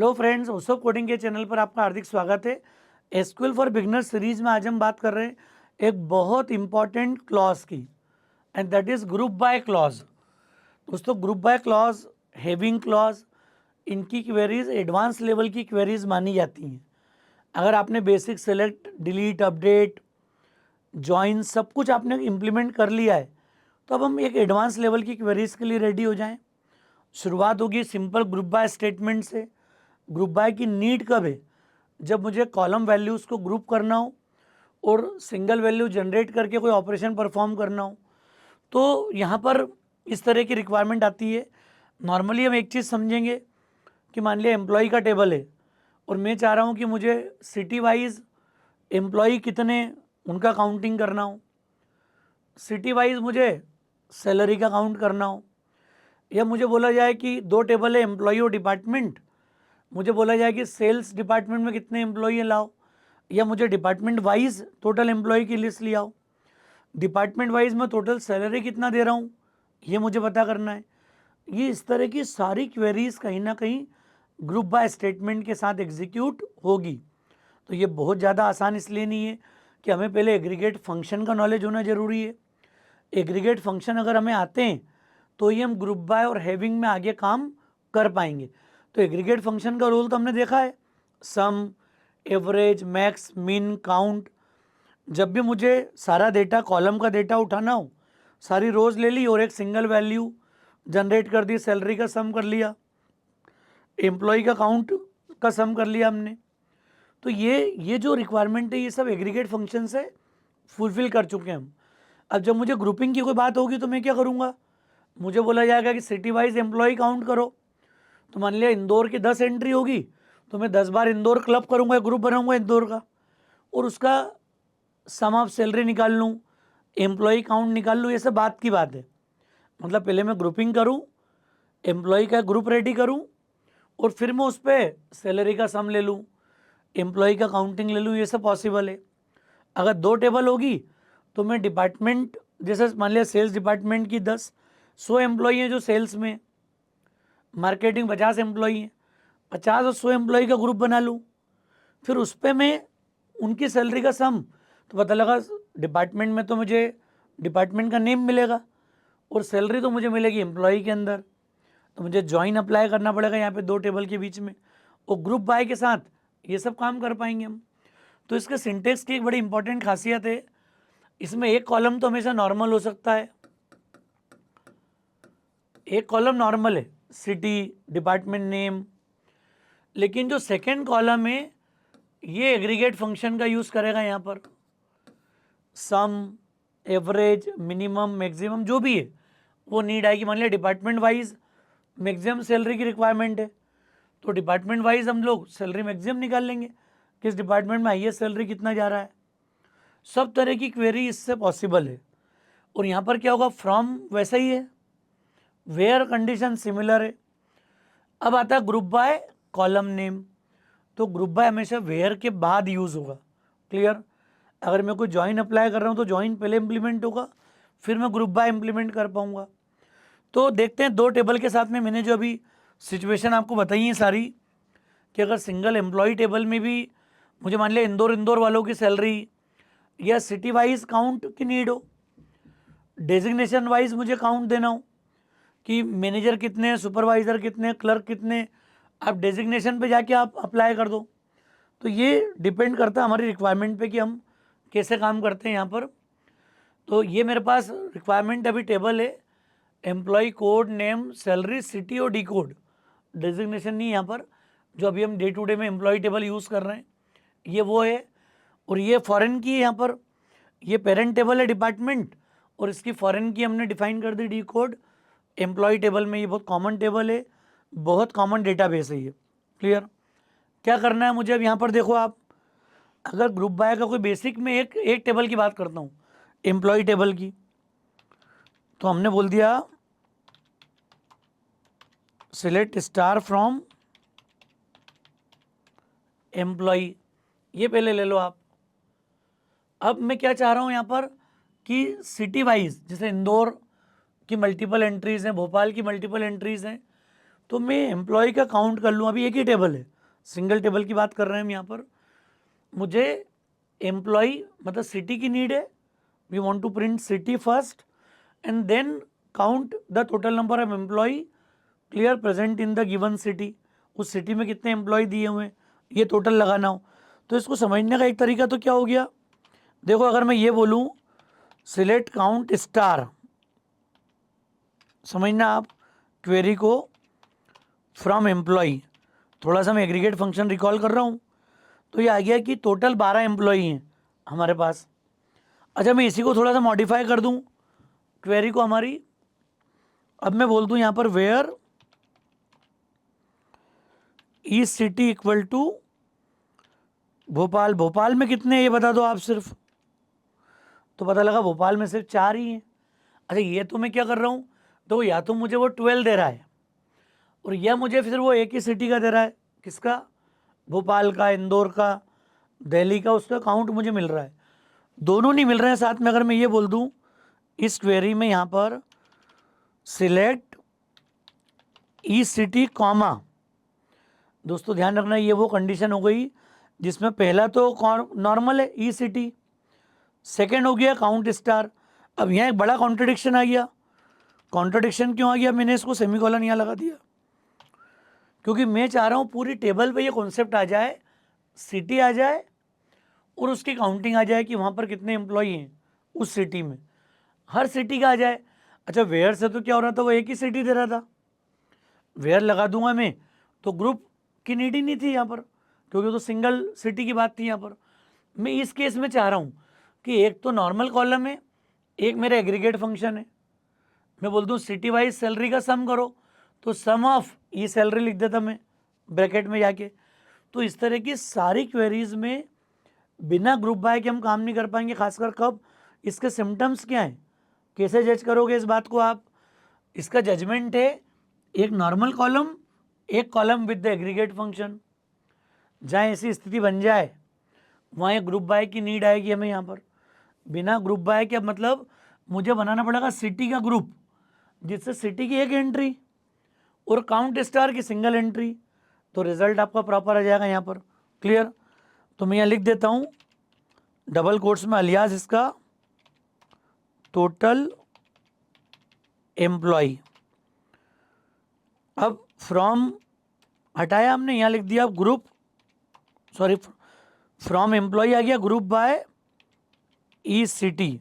Hello friends, ओसो coding के channel पर आपका हार्दिक स्वागत है। एसक्यूएल फॉर बिगनर सीरीज में आज हम बात कर रहे हैं एक बहुत इंपॉर्टेंट क्लॉज की, and that is group by clause. दोस्तों, group by clause, having clause, इनकी क्वेरीज एडवांस लेवल की क्वेरीज मानी जाती हैं। अगर आपने basic select, delete, update, join सब कुछ आपने इम्प्लीमेंट कर लिया है, तो अब हम एक एडवांस लेवल की क्वेरीज के लिए रेडी हो जाएं। शुरुआत होगी सिंपल ग्रुप बाय स्टेटमेंट से। ग्रुप बाय की नीड कब है? जब मुझे कॉलम वैल्यूज़ को ग्रुप करना हो और सिंगल वैल्यू जनरेट करके कोई ऑपरेशन परफॉर्म करना हो, तो यहाँ पर इस तरह की रिक्वायरमेंट आती है। नॉर्मली हम एक चीज़ समझेंगे कि मान लिया एम्प्लॉय का टेबल है और मैं चाह रहा हूँ कि मुझे सिटी वाइज एम्प्लॉय कितने, उनका काउंटिंग करना हो। सिटी वाइज मुझे सैलरी का काउंट करना हो, या मुझे बोला जाए कि दो टेबल है एम्प्लॉय और डिपार्टमेंट, मुझे बोला जाए कि सेल्स डिपार्टमेंट में कितने एम्प्लॉय लाओ, या मुझे डिपार्टमेंट वाइज टोटल एम्प्लॉय की लिस्ट ले आओ। डिपार्टमेंट वाइज मैं टोटल सैलरी कितना दे रहा हूँ ये मुझे पता करना है। ये इस तरह की सारी क्वेरीज कहीं ना कहीं ग्रुप बाय स्टेटमेंट के साथ एग्जीक्यूट होगी। तो ये बहुत ज़्यादा आसान इसलिए नहीं है कि हमें पहले एग्रीगेट फंक्शन का नॉलेज होना ज़रूरी है। एग्रीगेट फंक्शन अगर हमें आते हैं तो ही हम ग्रुप बाय और हैविंग में आगे काम कर पाएंगे। तो एग्रीगेट फंक्शन का रोल तो हमने देखा है, सम, एवरेज, मैक्स, मिन, काउंट। जब भी मुझे सारा डेटा, कॉलम का डेटा उठाना हो, सारी रोज ले ली और एक सिंगल वैल्यू जनरेट कर दी, सैलरी का सम कर लिया, एम्प्लॉय का काउंट का सम कर लिया हमने। तो ये जो रिक्वायरमेंट है ये सब एग्रीगेट फंक्शन से फुलफिल कर चुके हैं हम। अब जब मुझे ग्रुपिंग की कोई बात होगी तो मैं क्या करूँगा? मुझे बोला जाएगा कि सिटी वाइज एम्प्लॉय काउंट करो। तो मान लिया इंदौर की 10 एंट्री होगी तो मैं 10 बार इंदौर क्लब करूँगा, ग्रुप बनाऊँगा इंदौर का, और उसका सम ऑफ सैलरी निकाल लूँ, एम्प्लॉय काउंट निकाल लूँ। ये सब बात की बात है। मतलब पहले मैं ग्रुपिंग करूँ, एम्प्लॉय का ग्रुप रेडी करूँ, और फिर मैं उस पर सैलरी का सम ले लूँ, एम्प्लॉय का काउंटिंग ले लूँ। ये सब पॉसिबल है। अगर दो टेबल होगी तो मैं डिपार्टमेंट, जैसे मान लिया सेल्स डिपार्टमेंट की 100 एम्प्लॉई हैं जो सेल्स में, मार्केटिंग 50 एम्प्लॉई हैं, 50 और 100 एम्प्लॉई का ग्रुप बना लूँ। फिर उस पर मैं उनकी सैलरी का सम, तो पता लगा डिपार्टमेंट में तो मुझे डिपार्टमेंट का नेम मिलेगा और सैलरी तो मुझे मिलेगी एम्प्लॉई के अंदर। तो मुझे ज्वाइन अप्लाई करना पड़ेगा यहाँ पे दो टेबल के बीच में, और ग्रुप बाय के साथ ये सब काम कर पाएंगे हम। तो इसके सिंटेक्स की एक बड़ी इंपॉर्टेंट खासियत है, इसमें एक कॉलम तो हमेशा नॉर्मल हो सकता है, एक कॉलम नॉर्मल है, सिटी, डिपार्टमेंट नेम, लेकिन जो सेकेंड कॉलम है ये एग्रीगेट फंक्शन का यूज़ करेगा। यहाँ पर सम, एवरेज, मिनिमम, मैक्सिमम जो भी है वो नीड आएगी। मान लिया डिपार्टमेंट वाइज मैक्सिमम सैलरी की रिक्वायरमेंट है, तो डिपार्टमेंट वाइज हम लोग सैलरी मैक्सिमम निकाल लेंगे, किस डिपार्टमेंट में हाईएस्ट सैलरी कितना जा रहा है। सब तरह की क्वेरी इससे पॉसिबल है। और यहाँ पर क्या होगा, फ्रॉम वैसा ही है, वेयर कंडीशन सिमिलर है। अब आता है ग्रुप बाय कॉलम नेम। तो ग्रुप बाय हमेशा वेयर के बाद यूज़ होगा। क्लियर? अगर मैं कोई ज्वाइन अप्लाई कर रहा हूँ तो ज्वाइन पहले इंप्लीमेंट होगा, फिर मैं ग्रुप बाय इंप्लीमेंट कर पाऊँगा। तो देखते हैं दो टेबल के साथ में मैंने जो अभी सिचुएशन आपको बताई है सारी, कि अगर सिंगल एम्प्लॉय टेबल में भी मुझे मान लिया इंदौर वालों की सैलरी या सिटी वाइज काउंट की नीड हो, डेजिग्नेशन वाइज मुझे काउंट देना हो कि मैनेजर कितने, सुपरवाइज़र कितने, क्लर्क कितने, आप डेजिग्नेशन पे जाके आप अप्लाई कर दो। तो ये डिपेंड करता है हमारी रिक्वायरमेंट पे कि हम कैसे काम करते हैं यहाँ पर। तो ये मेरे पास रिक्वायरमेंट अभी टेबल है, employee code, name, salary, city और डी कोड। डेजिग्नेशन नहीं यहाँ पर, जो अभी हम डे टू डे में एम्प्लॉय टेबल यूज़ कर रहे हैं ये वो है। और ये फॉरेन की है, यहाँ पर ये पेरेंट टेबल है डिपार्टमेंट, और इसकी फॉरेन की हमने डिफाइन कर दी डी कोड। एम्प्लॉय टेबल में ये बहुत कॉमन टेबल है, बहुत कॉमन डेटाबेस है ये। क्लियर? क्या करना है मुझे अब यहाँ पर देखो आप, अगर ग्रुप बाय का कोई बेसिक में एक टेबल की बात करता हूँ, एम्प्लॉय टेबल की, तो हमने बोल दिया सिलेक्ट स्टार फ्रॉम एम्प्लॉय, ये पहले ले लो आप। अब मैं क्या चाह रहा हूँ यहाँ पर कि सिटी वाइज, जैसे इंदौर की मल्टीपल एंट्रीज हैं, भोपाल की मल्टीपल एंट्रीज हैं, तो मैं एम्प्लॉय का काउंट कर लूँ, अभी एक ही टेबल है, सिंगल टेबल की बात कर रहे हैं हम यहाँ पर। मुझे एम्प्लॉय मतलब सिटी की नीड है, we want to print city first and then count the total number of employ clear present in the given city. उस सिटी में कितने एम्प्लॉय दिए हुए हैं ये टोटल लगाना हो। तो इसको समझने का एक तरीका तो क्या हो गया, देखो अगर मैं ये बोलूँ सिलेक्ट काउंट स्टार, समझना आप क्वेरी को फ्रॉम एम्प्लॉय, थोड़ा सा मैं एग्रीगेट फंक्शन रिकॉल कर रहा हूँ। तो ये आ गया कि टोटल 12 एम्प्लॉय हैं हमारे पास। अच्छा मैं इसी को थोड़ा सा मॉडिफाई कर दूँ क्वेरी को हमारी, अब मैं बोल दूँ यहाँ पर where E city equal to Bhopal. Bhopal में कितने हैं ये बता दो आप सिर्फ, तो पता लगा भोपाल में सिर्फ 4 ही हैं। अच्छा ये तो मैं क्या कर रहा हूँ, तो या तो मुझे वो 12 दे रहा है और या मुझे फिर वो एक ही सिटी का दे रहा है, किसका, भोपाल का, इंदौर का, दिल्ली का, उसका काउंट मुझे मिल रहा है। दोनों नहीं मिल रहे हैं साथ में। अगर मैं ये बोल दूं इस क्वेरी में यहाँ पर सिलेक्ट ई सिटी कॉमा, दोस्तों ध्यान रखना ये वो कंडीशन हो गई जिसमें पहला तो नॉर्मल है ई सिटी, सेकेंड हो गया काउंट स्टार। अब यहाँ एक बड़ा कॉन्ट्रडिक्शन आ गया। कॉन्ट्रडिक्शन क्यों आ गया, मैंने इसको सेमीकोलन यहाँ लगा दिया क्योंकि मैं चाह रहा हूँ पूरी टेबल पे ये कॉन्सेप्ट आ जाए, सिटी आ जाए और उसकी काउंटिंग आ जाए कि वहाँ पर कितने एम्प्लॉय हैं उस सिटी में, हर सिटी का आ जाए। अच्छा वेयर से तो क्या हो रहा था, वो एक ही सिटी दे रहा था, वेयर लगा दूंगा मैं तो ग्रुप की नीड ही नहीं थी यहाँ पर क्योंकि तो सिंगल सिटी की बात थी यहाँ पर। मैं इस केस में चाह रहा हूँ कि एक तो नॉर्मल कॉलम है, एक मेरा एग्रीगेट फंक्शन है। मैं बोल दूँ सिटी वाइज सैलरी का सम करो, तो सम ऑफ ई सैलरी लिख देता मैं ब्रैकेट में जाके। तो इस तरह की सारी क्वेरीज में बिना ग्रुप बाय के हम काम नहीं कर पाएंगे, खासकर कब, इसके सिम्टम्स क्या हैं, कैसे जज करोगे इस बात को आप। इसका जजमेंट है एक नॉर्मल कॉलम, एक column with the aggregate function. जहाँ ऐसी स्थिति बन जाए वहाँ एक ग्रुप बाय की नीड आएगी हमें यहाँ पर। बिना ग्रुप बाय के मतलब मुझे बनाना पड़ेगा सिटी का ग्रुप जिससे सिटी की एक एंट्री और काउंट स्टार की सिंगल एंट्री, तो रिजल्ट आपका प्रॉपर आ जाएगा यहाँ पर। क्लियर, तो मैं यहाँ लिख देता हूँ डबल कोट्स में अलियास इसका टोटल एम्प्लॉय। अब फ्रॉम हटाया हमने, यहाँ लिख दिया ग्रुप, सॉरी फ्रॉम एम्प्लॉय आ गया ग्रुप बाय ई सिटी।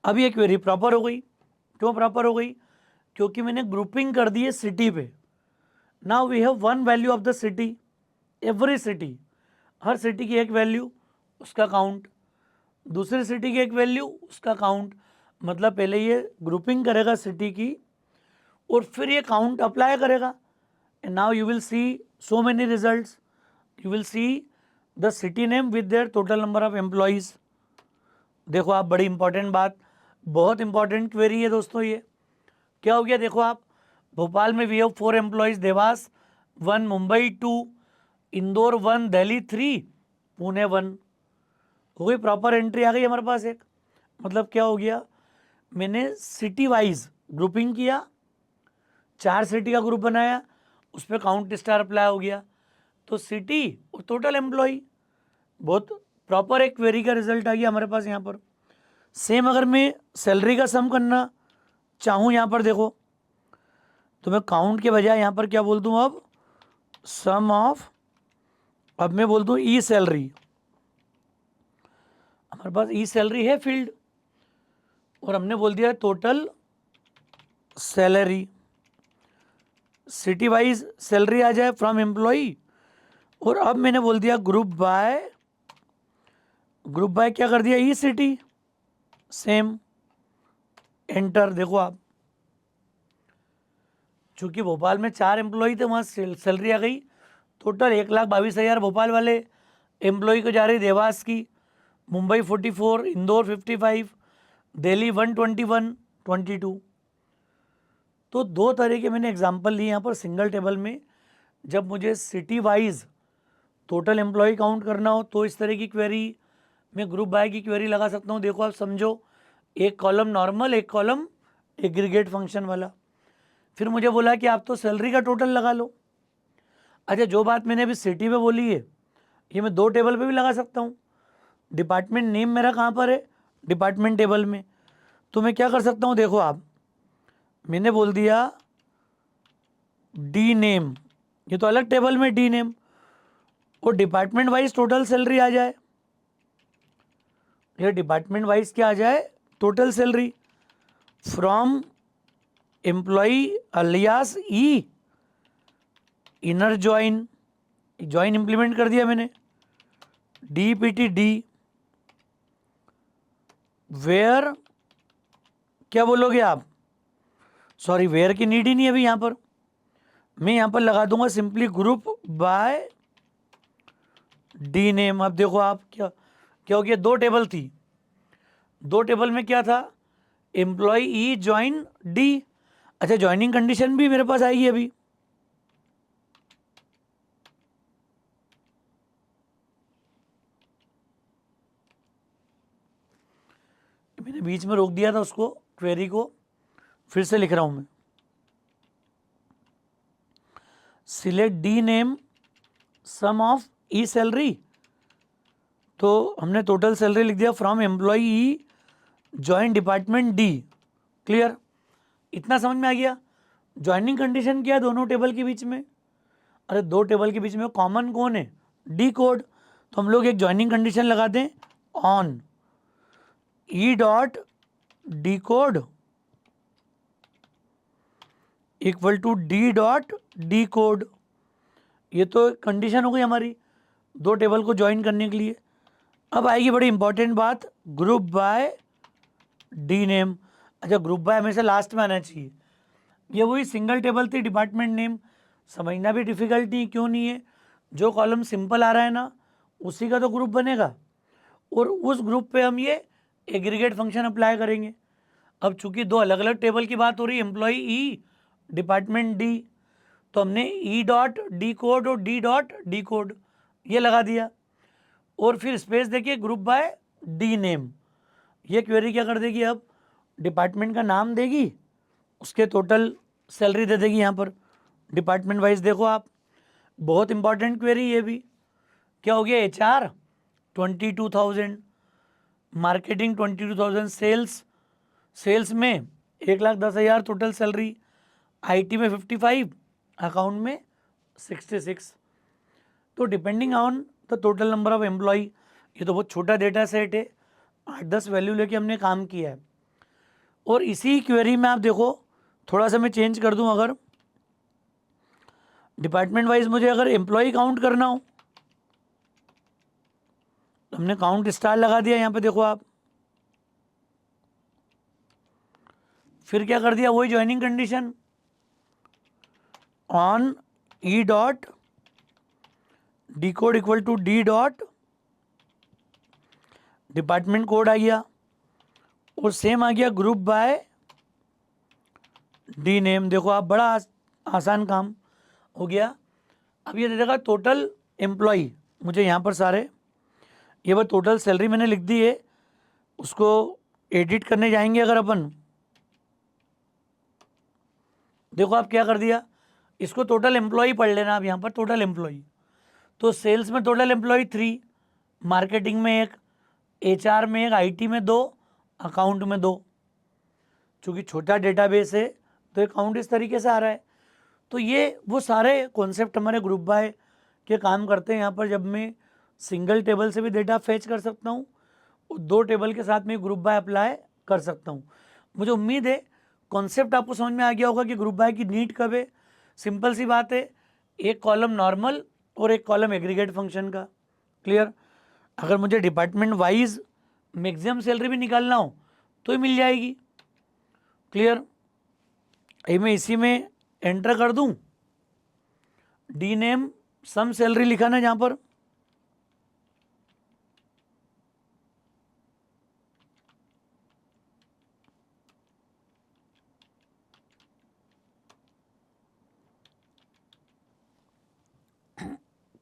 अब ये क्वेरी प्रॉपर हो गई। क्यों प्रॉपर हो गई, क्योंकि मैंने ग्रुपिंग कर दी है सिटी पे। Now we have one value of the city, every city, हर सिटी की एक वैल्यू उसका काउंट, दूसरी सिटी की एक वैल्यू उसका काउंट। मतलब पहले ये ग्रुपिंग करेगा सिटी की और फिर ये काउंट अप्लाई करेगा। And now you will see so many results, you will see the city name with their total number of employees. देखो आप, बड़ी इंपॉर्टेंट बात, बहुत इंपॉर्टेंट क्वेरी है दोस्तों ये। क्या हो गया देखो आप, भोपाल में we have 4 employees, Dewas 1, Mumbai 2, Indore 1, Delhi 3, Pune 1। हो गई प्रॉपर एंट्री आ गई हमारे पास एक। मतलब क्या हो गया, मैंने सिटी वाइज ग्रुपिंग किया, 4 सिटी का ग्रुप बनाया, उस पर काउंट स्टार अप्लाई हो गया, तो सिटी और टोटल एम्प्लॉय, बहुत प्रॉपर एक क्वेरी का रिजल्ट आ गया हमारे पास यहाँ पर। सेम अगर मैं सैलरी का सम करना चाहूँ यहाँ पर देखो, तो मैं काउंट के बजाय यहाँ पर क्या बोल दूँ अब, सम ऑफ, अब मैं बोल दूँ ई सैलरी। हमारे पास ई सैलरी है फील्ड और हमने बोल दिया total salary, city wise salary आ जाए फ्रॉम एम्प्लॉय। और अब मैंने बोल दिया ग्रुप बाय क्या कर दिया, ई सिटी, सेम एंटर। देखो आप, चूंकि भोपाल में 4 एम्प्लॉय थे वहाँ सैलरी आ गई, टोटल 1,22,000 भोपाल वाले एम्प्लॉय को जा रही, देवास की, मुंबई 44, इंदौर 55, दिल्ली 121, 22। तो 2 तरह के मैंने एग्जांपल लिए यहाँ पर सिंगल टेबल में। जब मुझे city wise total employ count करना हो तो इस तरह की क्वेरी, मैं ग्रुप बाय की क्वेरी लगा सकता हूँ। देखो आप समझो, एक कॉलम नॉर्मल, एक कॉलम एग्रीगेट फंक्शन वाला। फिर मुझे बोला कि आप तो सैलरी का टोटल लगा लो। अच्छा, जो बात मैंने अभी सिटी पे बोली है ये मैं 2 टेबल पे भी लगा सकता हूँ। डिपार्टमेंट नेम मेरा कहाँ पर है? डिपार्टमेंट टेबल में। तो मैं क्या कर सकता हूँ, देखो आप, मैंने बोल दिया डी नेम, ये तो अलग टेबल में डी नेम, और डिपार्टमेंट वाइज टोटल सैलरी आ जाए। ये डिपार्टमेंट वाइज क्या आ जाए? Total salary from employ alias E inner join, join implement कर दिया मैंने, DPT डी, वेयर, क्या बोलोगे आप? सॉरी, वेयर की नीड ही नहीं है अभी यहाँ पर। मैं यहाँ पर लगा दूंगा simply group by D name. अब देखो आप क्या क्या हो गया, 2 टेबल थी, 2 टेबल में क्या था? Employ E join D. अच्छा, ज्वाइनिंग कंडीशन भी मेरे पास आएगी अभी। मैंने बीच में रोक दिया था उसको, क्वेरी को, फिर से लिख रहा हूं मैं। Select D name sum of E salary, तो हमने टोटल सैलरी लिख दिया from employ E join department D. Clear? इतना समझ में आ गया? ज्वाइनिंग कंडीशन क्या है दोनों टेबल के बीच में? अरे 2 टेबल के बीच में कॉमन कौन है? D code. तो हम लोग एक ज्वाइनिंग कंडीशन लगा दें, on E dot D code equal to D dot D code. ये तो कंडीशन हो गई हमारी 2 टेबल को ज्वाइन करने के लिए। अब आएगी बड़ी इंपॉर्टेंट बात, ग्रुप बाय डी नेम। अच्छा, ग्रुप बाय हमेशा लास्ट में आना चाहिए। ये वही सिंगल टेबल थी, डिपार्टमेंट नेम, समझना भी डिफिकल्ट नहीं, क्यों नहीं है? जो कॉलम सिंपल आ रहा है ना उसी का तो ग्रुप बनेगा, और उस ग्रुप पे हम ये एग्रीगेट फंक्शन अप्लाई करेंगे। अब चूंकि 2 अलग अलग टेबल की बात हो रही है, एम्प्लॉय ई डिपार्टमेंट डी, तो हमने ई डॉट डी कोड और डी डॉट डी कोड ये लगा दिया, और फिर स्पेस देखिए ग्रुप बाय डी नेम। ये क्वेरी क्या कर देगी? अब डिपार्टमेंट का नाम देगी, उसके टोटल सैलरी दे देगी यहाँ पर डिपार्टमेंट वाइज। देखो आप, बहुत इंपॉर्टेंट क्वेरी ये भी। क्या हो गया? HR 22,000, मार्केटिंग 22,000, सेल्स में 1,10,000 टोटल सैलरी, IT में 55, अकाउंट में 66। तो depending on the total number of employ, ये तो बहुत छोटा डेटा सेट है, 8-10 वैल्यू लेके हमने काम किया है। और इसी क्वेरी में आप देखो, थोड़ा सा मैं चेंज कर दूं, अगर डिपार्टमेंट वाइज मुझे अगर एम्प्लॉय काउंट करना हो तो हमने काउंट स्टार लगा दिया यहाँ पे, देखो आप। फिर क्या कर दिया? वही joining condition, on E dot D code equal to D dot department code आ गया, और सेम आ गया ग्रुप बाय डी नेम। देखो आप, बड़ा आसान काम हो गया। अब ये दे देगा टोटल एम्प्लॉय मुझे यहाँ पर सारे, ये बस टोटल सैलरी मैंने लिख दी है। उसको एडिट करने जाएंगे अगर अपन, देखो आप क्या कर दिया, इसको टोटल एम्प्लॉय पढ़ लेना आप यहाँ पर, टोटल एम्प्लॉय। तो सेल्स में टोटल एम्प्लॉय 3, मार्केटिंग में 1, HR में 1, IT में 2, अकाउंट में 2। चूँकि छोटा डेटाबेस है तो अकाउंट इस तरीके से आ रहा है। तो ये वो सारे कॉन्सेप्ट हमारे ग्रुप बाय के काम करते हैं यहाँ पर। जब मैं सिंगल टेबल से भी डेटा फेच कर सकता हूँ, 2 टेबल के साथ में ग्रुप बाय अप्लाई कर सकता हूँ। मुझे उम्मीद है कॉन्सेप्ट आपको समझ में आ गया होगा कि ग्रुप बाय की नीड कब है। सिंपल सी बात है, एक कॉलम नॉर्मल और एक कॉलम एग्रीगेट फंक्शन का। क्लियर? अगर मुझे डिपार्टमेंट वाइज मैक्सिमम सैलरी भी निकालना हो तो ही मिल जाएगी। क्लियर? ये मैं इसी में एंटर कर दूं, डी नेम सम सैलरी लिखा ना जहाँ पर,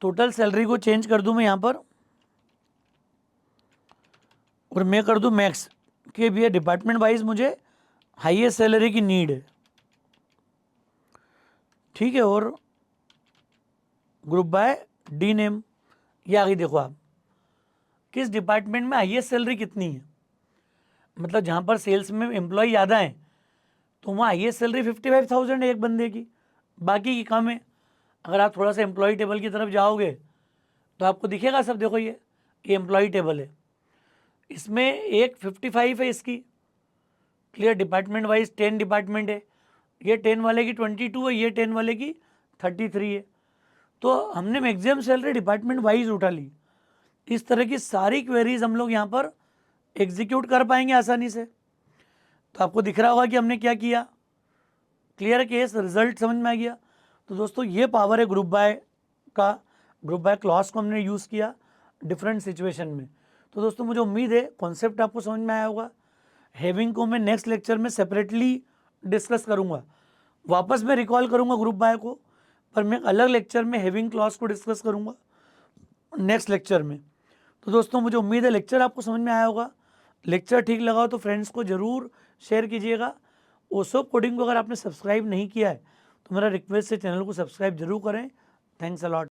टोटल सैलरी को चेंज कर दूं मैं यहाँ पर, और मैं कर दूं मैक्स, कि भैया डिपार्टमेंट वाइज मुझे हाईएस्ट सैलरी की नीड है। ठीक है। और ग्रुप बाय डी नेम, ये आगे देखो आप, किस डिपार्टमेंट में हाईएस्ट सैलरी कितनी है, मतलब जहाँ पर सेल्स में एम्प्लॉय ज़्यादा हैं तो वहाँ हाईएस्ट सैलरी 55,000 है एक बंदे की, बाकी की कम है। अगर आप थोड़ा सा एम्प्लॉय टेबल की तरफ जाओगे तो आपको दिखेगा सब, देखो ये एम्प्लॉय टेबल है, इसमें एक 55 है इसकी, क्लियर। डिपार्टमेंट वाइज 10 डिपार्टमेंट है, ये 10 वाले की 22 है, ये 10 वाले की 33 है। तो हमने मैक्सिमम सैलरी डिपार्टमेंट वाइज उठा ली। इस तरह की सारी क्वेरीज हम लोग यहाँ पर एग्जीक्यूट कर पाएंगे आसानी से। तो आपको दिख रहा होगा कि हमने क्या किया, क्लियर केस, रिजल्ट समझ में आ गया। तो दोस्तों ये पावर है ग्रुप बाय का, ग्रुप बाय क्लॉज को हमने यूज़ किया डिफरेंट सिचुएशन में। तो दोस्तों मुझे उम्मीद है कॉन्सेप्ट आपको समझ में आया होगा। हैविंग को मैं नेक्स्ट लेक्चर में सेपरेटली डिस्कस करूँगा, वापस मैं रिकॉल करूँगा ग्रुप बाय को, पर मैं अलग लेक्चर में हैविंग क्लॉज को डिस्कस करूँगा नेक्स्ट लेक्चर में। तो दोस्तों मुझे उम्मीद है लेक्चर आपको समझ में आया होगा। लेक्चर ठीक लगा हो तो फ्रेंड्स को ज़रूर शेयर कीजिएगा। ओसो कोडिंग को अगर आपने सब्सक्राइब नहीं किया है तो मेरा रिक्वेस्ट है चैनल को सब्सक्राइब जरूर करें। Thanks a lot.